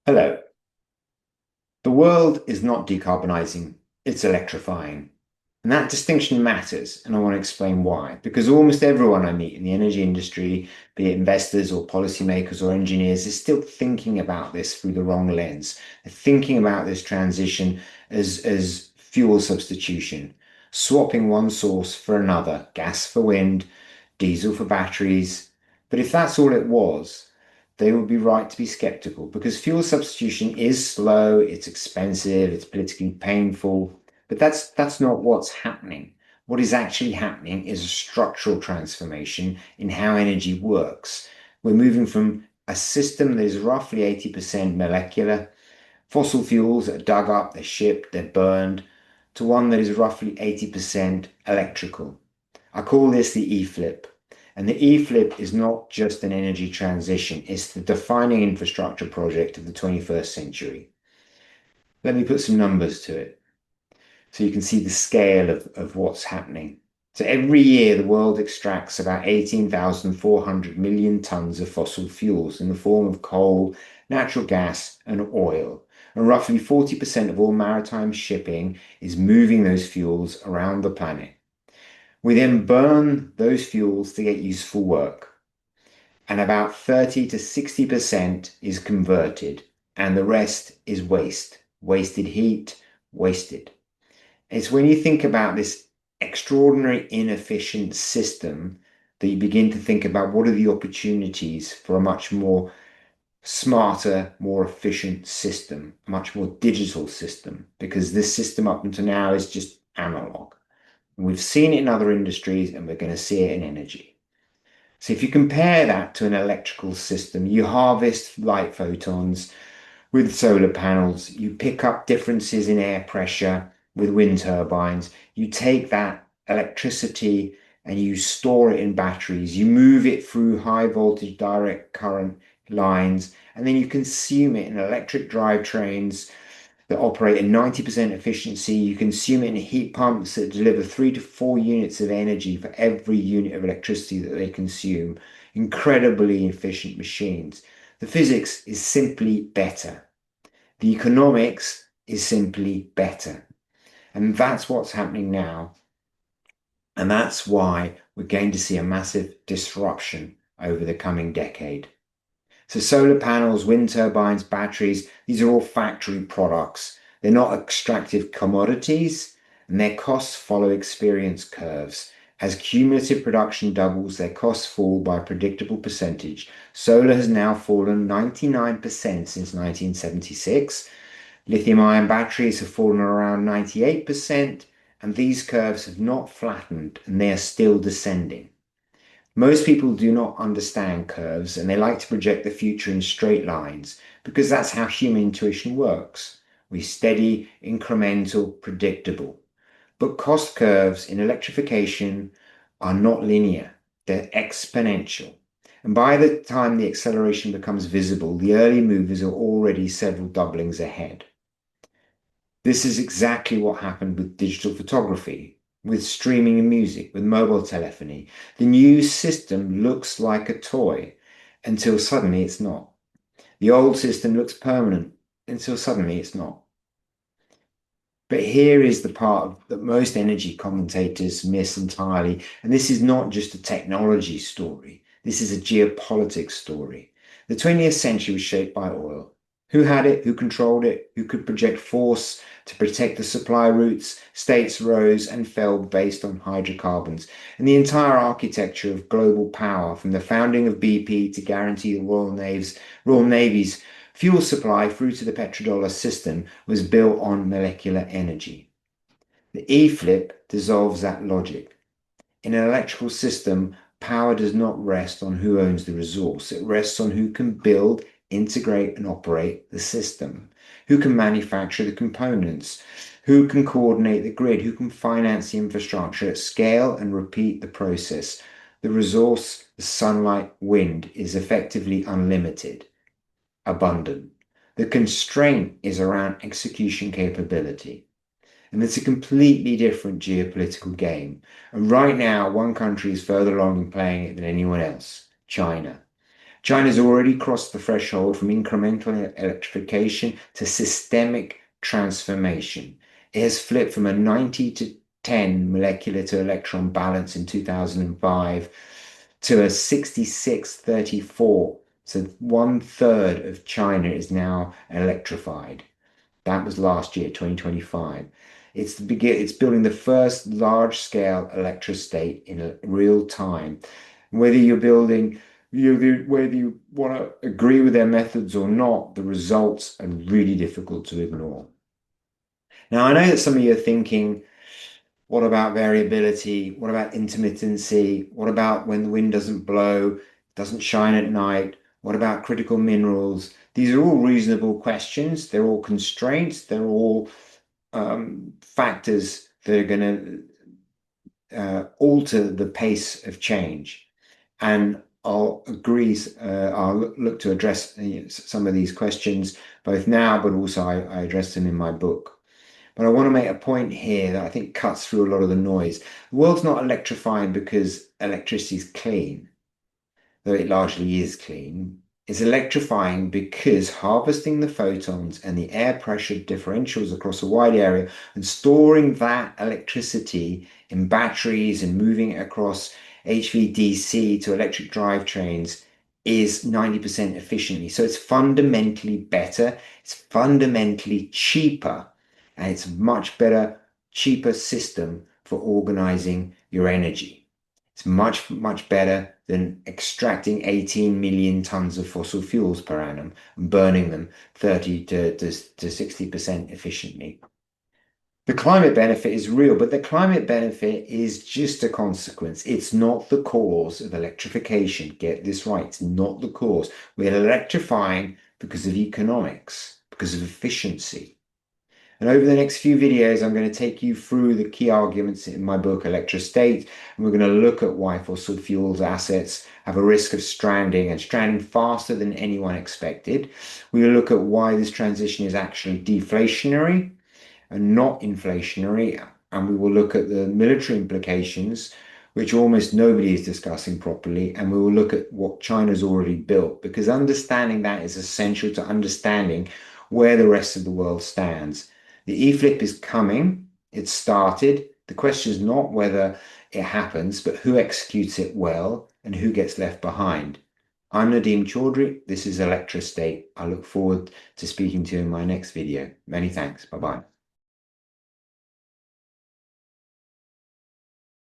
Hello. The world is not decarbonising, it's electrifying. And that distinction matters, and I want to explain why. Because almost everyone I meet in the energy industry, be it investors or policymakers or engineers, is still thinking about this through the wrong lens. They're thinking about this transition as fuel substitution, swapping one source for another, gas for wind, diesel for batteries. But if that's all it was, they would be right to be skeptical because fuel substitution is slow, it's expensive, it's politically painful, but that's not what's happening. What is actually happening is a structural transformation in how energy works. We're moving from a system that is roughly 80% molecular, fossil fuels are dug up, they're shipped, they're burned, to one that is roughly 80% electrical. I call this the E-flip. And the E-flip is not just an energy transition, it's the defining infrastructure project of the 21st century. Let me put some numbers to it so you can see the scale of what's happening. So every year, the world extracts about 18,400 million tons of fossil fuels in the form of coal, natural gas, and oil. And roughly 40% of all maritime shipping is moving those fuels around the planet. We then burn those fuels to get useful work, and about 30 to 60% is converted, and the rest is waste, wasted heat, wasted. It's when you think about this extraordinary inefficient system that you begin to think about what are the opportunities for a much more smarter, more efficient system, a much more digital system, because this system up until now is just analog. We've seen it in other industries and we're going to see it in energy. So if you compare that to an electrical system, you harvest light photons with solar panels, you pick up differences in air pressure with wind turbines, you take that electricity and you store it in batteries, you move it through high voltage direct current lines, and then you consume it in electric drivetrains that operate at 90% efficiency. You consume it in heat pumps that deliver 3 to 4 units of energy for every unit of electricity that they consume. Incredibly efficient machines. The physics is simply better. The economics is simply better. And that's what's happening now. And that's why we're going to see a massive disruption over the coming decade. So solar panels, wind turbines, batteries, these are all factory products. They're not extractive commodities, and their costs follow experience curves. As cumulative production doubles, their costs fall by a predictable percentage. Solar has now fallen 99% since 1976. Lithium-ion batteries have fallen around 98%, and these curves have not flattened, and they are still descending. Most people do not understand curves and they like to project the future in straight lines because that's how human intuition works. We steady, incremental, predictable. But cost curves in electrification are not linear, they're exponential. And by the time the acceleration becomes visible, the early movers are already several doublings ahead. This is exactly what happened with digital photography, with streaming and music, with mobile telephony. The new system looks like a toy until suddenly it's not. The old system looks permanent until suddenly it's not. But here is the part that most energy commentators miss entirely. And this is not just a technology story. This is a geopolitics story. The 20th century was shaped by oil. Who had it? Who controlled it? Who could project force to protect the supply routes? States rose and fell based on hydrocarbons. And the entire architecture of global power, from the founding of BP to guarantee the Royal Navy's fuel supply through to the petrodollar system, was built on molecular energy. The E-flip dissolves that logic. In an electrical system, power does not rest on who owns the resource. It rests on who can build, integrate, and operate the system, who can manufacture the components, who can coordinate the grid, who can finance the infrastructure at scale and repeat the process. The resource, the sunlight, wind, is effectively unlimited, abundant. The constraint is around execution capability. And it's a completely different geopolitical game. And right now, one country is further along in playing it than anyone else, China. China's already crossed the threshold from incremental electrification to systemic transformation. It has flipped from a 90 to 10 molecular to electron balance in 2005 to a 66-34. So 1/3 of China is now electrified. That was last year, 2025. It's building the first large-scale electrostate in real time. Whether you're building, whether you want to agree with their methods or not, the results are really difficult to ignore. Now, I know that some of you are thinking, what about variability? What about intermittency? What about when the wind doesn't blow, doesn't shine at night? What about critical minerals? These are all reasonable questions. They're all constraints. They're all factors that are going to alter the pace of change. And I'll look to address some of these questions both now, but also I address them in my book. But I want to make a point here that I think cuts through a lot of the noise. The world's not electrifying because electricity is clean, though it largely is clean. It's electrifying because harvesting the photons and the air pressure differentials across a wide area and storing that electricity in batteries and moving it across HVDC to electric drivetrains is 90% efficiently. So it's fundamentally better, it's fundamentally cheaper, and it's a much better, cheaper system for organizing your energy. It's much, much better than extracting 18 million tons of fossil fuels per annum and burning them 30 to 60% efficiently. The climate benefit is real, but the climate benefit is just a consequence. It's not the cause of electrification. Get this right. It's not the cause. We're electrifying because of economics, because of efficiency. And over the next few videos, I'm going to take you through the key arguments in my book, Electrostate, and we're going to look at why fossil fuels assets have a risk of stranding and stranding faster than anyone expected. We'll look at why this transition is actually deflationary and not inflationary, and we will look at the military implications, which almost nobody is discussing properly, and we will look at what China's already built, because understanding that is essential to understanding where the rest of the world stands. The E-flip is coming. It's started. The question is not whether it happens, but who executes it well and who gets left behind. I'm Nadeem Chaudhry. This is Electrostate. I look forward to speaking to you in my next video. Many thanks. Bye-bye.